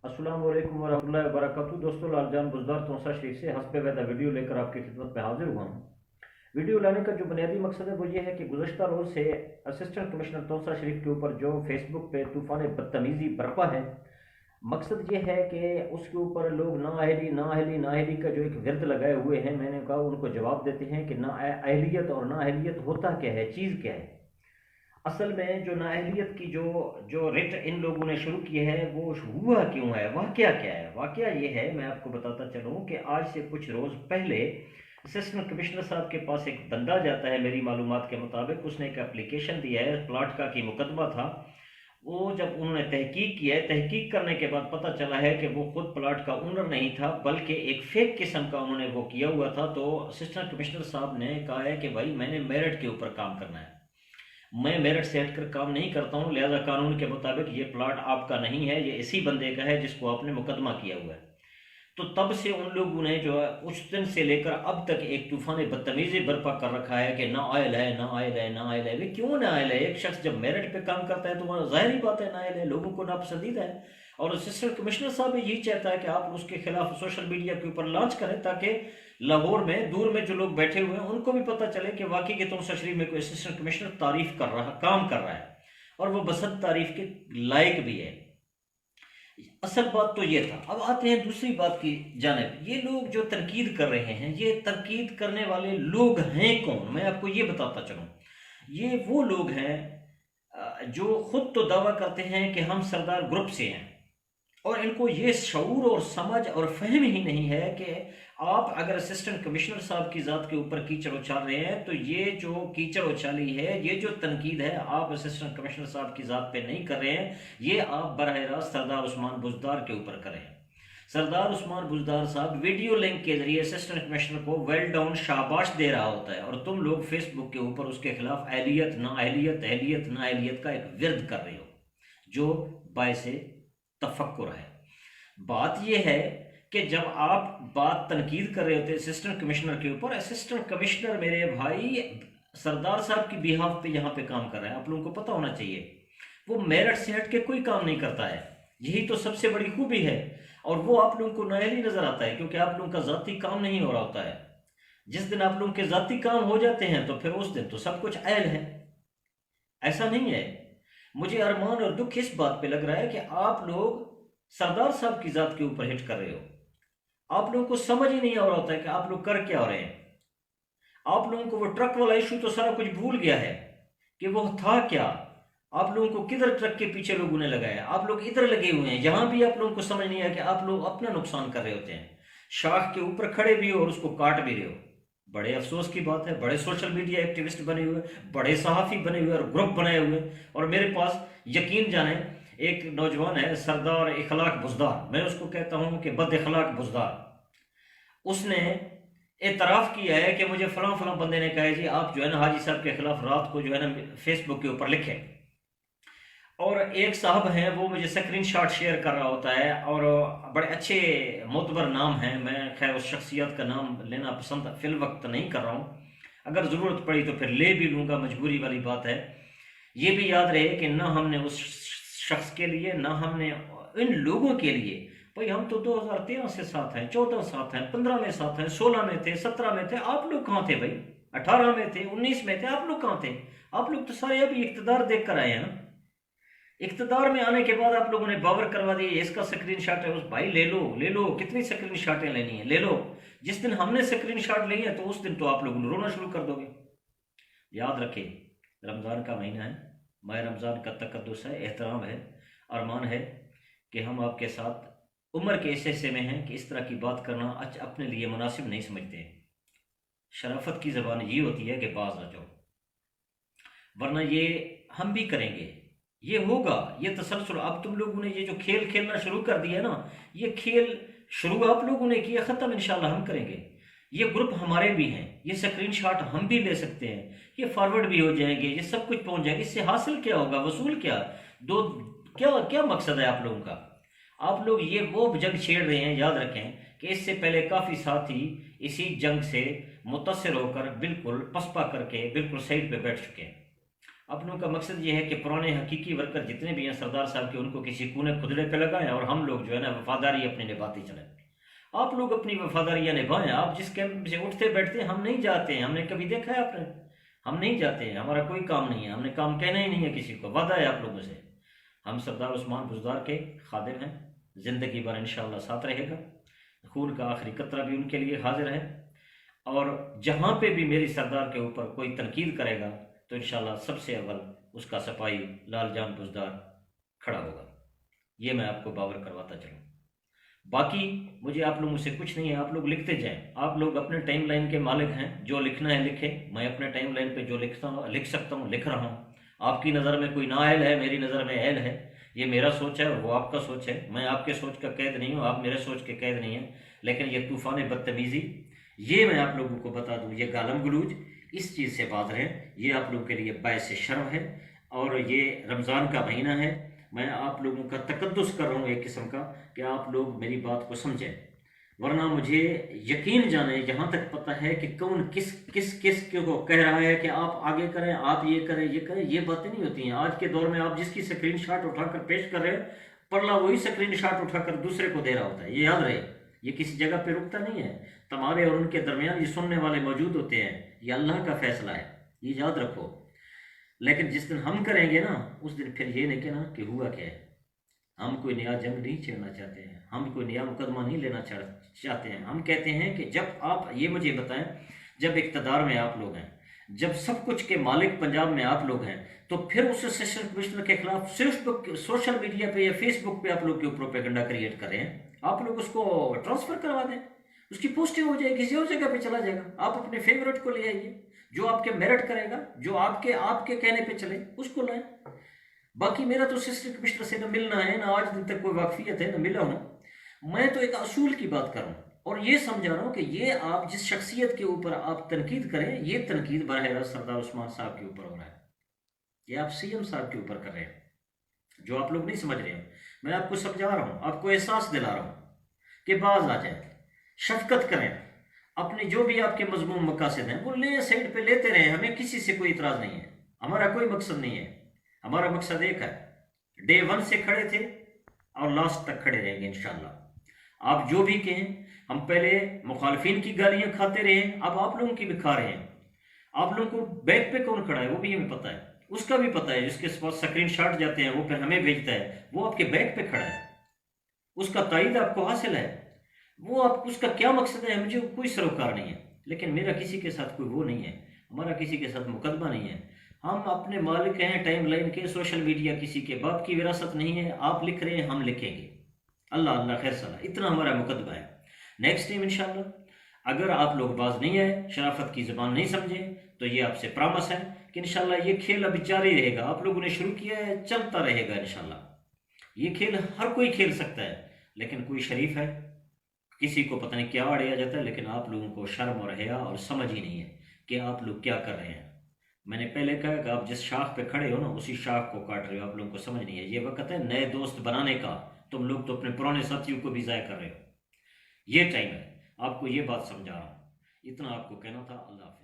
अस्सलाम वालेकुम वरहमतुल्लाहि वबरकातुहू। दोस्तों, लालजान बुज़दार तौसा शरीफ से हस्बे वैदा वीडियो लेकर आपकी खिदमत में हाजिर हुआ हूँ। वीडियो लाने का जो बुनियादी मकसद है वो ये है कि गुज़श्ता रोज़ से असिस्टेंट कमिश्नर तौसा शरीफ के ऊपर जो फेसबुक पे तूफ़ान बदतमीज़ी बरपा है, मकसद ये है कि उसके ऊपर लोग नाअहली का जो एक विरद लगाए हुए हैं, मैंने कहा उनको जवाब देते हैं कि नाअहलियत और नाअहलियत होता क्या है, चीज़ क्या है। असल में जो नाअहलियत की जो जो रिट इन लोगों ने शुरू की है वो हुआ क्यों है, वाकया क्या है। वाकया ये है, मैं आपको बताता चलूँ कि आज से कुछ रोज़ पहले असिस्टेंट कमिश्नर साहब के पास एक बंदा जाता है, मेरी मालूमात के मुताबिक उसने एक एप्लीकेशन दिया है, प्लाट का की मुकदमा था। वो जब उन्होंने तहकीक किया है, तहकीक करने के बाद पता चला है कि वो खुद प्लाट का ओनर नहीं था बल्कि एक फेक किस्म का उन्होंने वो किया हुआ था। तो असिस्टेंट कमिश्नर साहब ने कहा है कि भाई मैंने मेरिट के ऊपर काम करना है, मैं मेरिट से हटकर काम नहीं करता हूँ, लिहाजा कानून के मुताबिक ये प्लाट आपका नहीं है, ये इसी बंदे का है जिसको आपने मुकदमा किया हुआ है। तो तब से उन लोगों ने जो है उस दिन से लेकर अब तक एक तूफान बदतमीजी बर्पा कर रखा है कि ना आयल है, ना आयल है, ना आयल है। वे क्यों ना आयल है? एक शख्स जब मेरिट पे काम करता है तो वह जाहिर ही बात है ना आयल है, लोगों को नापसंदीदा है। और असिस्टेंट कमिश्नर साहब भी यही चाहता है कि आप उसके खिलाफ सोशल मीडिया के ऊपर लॉन्च करें ताकि लाहौर में दूर में जो लोग बैठे हुए हैं उनको भी पता चले कि वाकई के तौर शरीफ में कोई असिस्टेंट कमिश्नर तारीफ कर रहा, काम कर रहा है और वो बसत तारीफ के लायक भी है। असल बात तो ये था। अब आते हैं दूसरी बात की जानिब। ये लोग जो तनकीद कर रहे हैं, ये तनकीद करने वाले लोग हैं कौन, मैं आपको ये बताता चलूं। ये वो लोग हैं जो खुद तो दावा करते हैं कि हम सरदार ग्रुप से हैं और इनको ये शऊर और समझ और फहम ही नहीं है कि आप अगर असिस्टेंट कमिश्नर साहब की ज़ात के ऊपर कीचड़ उछाल रहे हैं तो ये जो कीचड़ उछाली है, ये जो तनकीद है, आप असिस्टेंट कमिश्नर साहब की ज़ात पे नहीं कर रहे हैं, ये आप बरह रास्त सरदार उस्मान बुज़दार के ऊपर करें। सरदार उस्मान बुज़दार साहब वीडियो लिंक के जरिए असिस्टेंट कमिश्नर को वेल डाउन शाबाश दे रहा होता है और तुम लोग फेसबुक के ऊपर उसके खिलाफ अहलियत ना अहलियत अहलियत ना अहलियत का एक विरद कर रहे हो जो बायसे तफक्कुर है। बात यह है कि जब आप बात तनकीद कर रहे होते असिस्टेंट कमिश्नर के ऊपर, असिस्टेंट कमिश्नर मेरे भाई सरदार साहब की बिहाफ पे यहाँ पे काम कर रहा है, आप लोगों को पता होना चाहिए। वो मेरिट से हट के कोई काम नहीं करता है, यही तो सबसे बड़ी खूबी है। और वो आप लोगों को नाअहली नजर आता है क्योंकि आप लोगों का जाती काम नहीं हो रहा होता है। जिस दिन आप लोगों के जाती काम हो जाते हैं तो फिर उस दिन तो सब कुछ अहल है। ऐसा नहीं है। मुझे अरमान और दुख इस बात पे लग रहा है कि आप लोग सरदार साहब की जात के ऊपर हिट कर रहे हो। आप लोगों को समझ ही नहीं आ रहा होता है कि आप लोग कर क्या रहे हैं। आप लोगों को वो ट्रक वाला इशू तो सारा कुछ भूल गया है कि वो था क्या। आप लोगों को किधर ट्रक के पीछे लोगों ने लगाया, आप लोग इधर लगे हुए हैं। यहां भी आप लोगों को समझ नहीं आया कि आप लोग अपना नुकसान कर रहे होते हैं। शाख के ऊपर खड़े भी हो और उसको काट भी रहे हो। बड़े अफसोस की बात है, बड़े सोशल मीडिया एक्टिविस्ट बने हुए, बड़े सहाफ़ी बने हुए और ग्रुप बनाए हुए। और मेरे पास यकीन जाने एक नौजवान है सरदार इखलाक बुज़दार, मैं उसको कहता हूं कि बद इखलाक बुज़दार। उसने एतराफ़ किया है कि मुझे फलां फलां बंदे ने कहा है जी आप जो है ना हाजी साहब के खिलाफ रात को जो है ना फेसबुक के ऊपर लिखें। और एक साहब हैं वो मुझे स्क्रीन शॉट शेयर कर रहा होता है और बड़े अच्छे मोतबर नाम हैं। मैं खैर उस शख्सियत का नाम लेना पसंद फिल वक्त नहीं कर रहा हूँ, अगर ज़रूरत पड़ी तो फिर ले भी लूँगा, मजबूरी वाली बात है। ये भी याद रहे कि ना हमने उस शख्स के लिए, ना हमने इन लोगों के लिए, भाई हम तो 2013 से साथ हैं, 14 साथ हैं, 15 में साथ हैं, 16 में थे, 17 में थे। आप लोग कहाँ थे भाई? 18 में थे, 19 में थे, आप लोग कहाँ थे? आप लोग तो सारे अभी इक़्तिदार देख कर आए हैं ना। इक़्तिदार में आने के बाद आप लोगों ने बावर करवा दिया, इसका स्क्रीनशॉट है, उस भाई ले लो ले लो, कितनी स्क्रीनशॉटें लेनी है ले लो। जिस दिन हमने स्क्रीनशॉट ली है तो उस दिन तो आप लोग रोना शुरू कर दोगे। याद रखें, रमज़ान का महीना है, माह रमज़ान का तकद्दुस है, एहतराम है, अरमान है कि हम आपके साथ उम्र के ऐसे हिस्से में हैं कि इस तरह की बात करना अपने लिए मुनासिब नहीं समझते हैं। शराफत की ज़बान ये होती है कि बाज आ जाओ, वरना ये हम भी करेंगे, ये होगा, ये तसलसल। अब तुम लोगों ने ये जो खेल खेलना शुरू कर दिया ना, ये खेल शुरू आप लोगों ने किया, ख़त्म इंशाल्लाह हम करेंगे। ये ग्रुप हमारे भी हैं, ये स्क्रीनशॉट हम भी ले सकते हैं, ये फॉरवर्ड भी हो जाएंगे, ये सब कुछ पहुंच जाएगा। इससे हासिल क्या होगा, वसूल क्या, दो क्या क्या मकसद है आप लोगों का? आप लोग ये वो जंग छेड़ रहे हैं, याद रखें कि इससे पहले काफ़ी साथी इसी जंग से मुतासिर होकर बिल्कुल पसपा करके बिल्कुल साइड पे बैठ चुके हैं। अपनों का मकसद ये है कि पुराने हकीकी वर्कर जितने भी हैं सरदार साहब के, उनको किसी कूने खुदड़े पे लगाएं और हम लोग जो है ना वफादारी अपनी निभाते चलें। आप लोग अपनी वफादारियाँ निभाएं। आप जिस कैंप से उठते बैठते हैं, हम नहीं जाते हैं, हमने कभी देखा है आपने? हम नहीं जाते हैं, हमारा कोई काम नहीं है, हमने काम कहना ही नहीं है किसी को। वादा है आप लोगों से, हम सरदार उस्मान बुज़दार के खादिम हैं, ज़िंदगी भर इंशाअल्लाह साथ रहेगा। खून का आखिरी कतरा भी उनके लिए हाजिर है। और जहाँ पे भी मेरी सरदार के ऊपर कोई तनकीद करेगा तो इंशाअल्लाह सबसे अव्वल उसका सफाई लाल जान बुज़दार खड़ा होगा। ये मैं आपको बावर करवाता चलूँ। बाकी मुझे आप लोगों से कुछ नहीं है, आप लोग लिखते जाएं। आप लोग अपने टाइम लाइन के मालिक हैं, जो लिखना है लिखें। मैं अपने टाइम लाइन पे जो लिखता हूँ लिख सकता हूँ, लिख रहा हूँ। आपकी नज़र में कोई नाअहल है, मेरी नज़र में अहल है। ये मेरा सोच है और वो आपका सोच है। मैं आपके सोच का कैद नहीं हूँ, आप मेरे सोच के कैद नहीं हैं। लेकिन ये तूफ़ान बदतमीज़ी, ये मैं आप लोगों को बता दूँ, ये गालम गलूज, इस चीज़ से बात रहें। ये आप लोगों के लिए बायस शर्म है। और ये रमज़ान का महीना है, मैं आप लोगों का तकद्दुस कर रहा हूँ एक किस्म का, कि आप लोग मेरी बात को समझें। वरना मुझे यकीन जाने, जहाँ तक पता है कि कौन किस किस किस को कह रहा है कि आप आगे करें, आप ये करें, ये करें, ये बातें नहीं होती हैं। आज के दौर में आप जिसकी स्क्रीनशॉट उठाकर पेश कर रहे हैं, परला वही स्क्रीनशॉट उठाकर दूसरे को दे रहा होता है। ये याद रहे, ये किसी जगह पे रुकता नहीं है। तुम्हारे और उनके दरमियान ये सुनने वाले मौजूद होते हैं। ये अल्लाह का फैसला है, ये याद रखो। लेकिन जिस दिन हम करेंगे ना, उस दिन फिर ये नहीं कहना कि हुआ क्या है। हम कोई नया जंग नहीं छेड़ना चाहते हैं, हम कोई नया मुकदमा नहीं लेना चाहते हैं। हम कहते हैं कि जब आप ये मुझे बताएं, जब इक़्तिदार में आप लोग हैं, जब सब कुछ के मालिक पंजाब में आप लोग हैं, तो फिर उस असिस्टेंट कमिश्नर के खिलाफ सिर्फ सोशल मीडिया पे या फेसबुक पे आप लोग क्यों प्रोपेगेंडा क्रिएट कर रहे हैं? आप लोग उसको ट्रांसफर करवा दें, उसकी पोस्टिंग हो जाएगी, किसी और जगह पे चला जाएगा। आप अपने फेवरेट को ले आइए, जो आपके मेरिट करेगा, जो आपके आपके कहने पे चले, उसको लाएं। बाकी मेरा तो असिस्टेंट कमिश्नर से न मिलना है, ना आज दिन तक कोई वाकफियत है, न मिला हूं। मैं तो एक असूल की बात कर रहा हूं और ये समझा रहा हूं कि ये आप जिस शख्सियत के ऊपर आप तनकीद करें, ये तनकीद बरहरा सरदार उस्मान साहब के ऊपर हो रहा है, ये आप सीएम साहब के ऊपर कर रहे हैं, जो आप लोग नहीं समझ रहे हैं। मैं आपको समझा रहा हूं, आपको एहसास दिला रहा हूं कि बाज आ जाए, शफकत करें। अपने जो भी आपके मजमूम मकासद हैं वो ले, साइड पे लेते रहें। हमें किसी से कोई इतराज नहीं है, हमारा कोई मकसद नहीं है। हमारा मकसद एक है, डे 1 से खड़े थे और लास्ट तक खड़े रहेंगे इंशाल्लाह। आप जो भी कहें, हम पहले मुखालफिन की गालियां खाते रहे, अब आप लोगों की भी खा रहे हैं। आप लोगों को बैक पे कौन खड़ा है वो भी हमें पता है, उसका भी पता है। जिसके पास स्क्रीन शॉट जाते हैं वो फिर हमें भेजता है, वो आपके बैक पे खड़ा है, उसका तायद आपको हासिल है। वो आप उसका क्या मकसद है मुझे कोई सरोकार नहीं है। लेकिन मेरा किसी के साथ कोई वो नहीं है, हमारा किसी के साथ मुकदमा नहीं है। हम अपने मालिक हैं टाइम लाइन के, सोशल मीडिया किसी के बाप की विरासत नहीं है। आप लिख रहे हैं, हम लिखेंगे, अल्लाह अल्लाह खैर सलाह, इतना हमारा मुकदमा है। नेक्स्ट टाइम इंशाल्लाह अगर आप लोग बाज नहीं आए, शराफत की ज़बान नहीं समझे, तो ये आपसे प्रॉमिस है कि इंशाल्लाह ये खेल अभी जारी रहेगा। आप लोगों ने शुरू किया है, चलता रहेगा इंशाल्लाह। ये खेल हर कोई खेल सकता है, लेकिन कोई शरीफ है, किसी को पता नहीं क्या अड़िया जाता है। लेकिन आप लोगों को शर्म और हया और समझ ही नहीं है कि आप लोग क्या कर रहे हैं। मैंने पहले कहा कि आप जिस शाख पे खड़े हो ना, उसी शाख को काट रहे हो। आप लोगों को समझ नहीं है। ये वक्त है नए दोस्त बनाने का, तुम लोग तो अपने पुराने साथियों को भी ज़ाया कर रहे हो। ये टाइम है, आपको ये बात समझा रहा हूँ, इतना आपको कहना था। अल्लाह हाफ़िज़।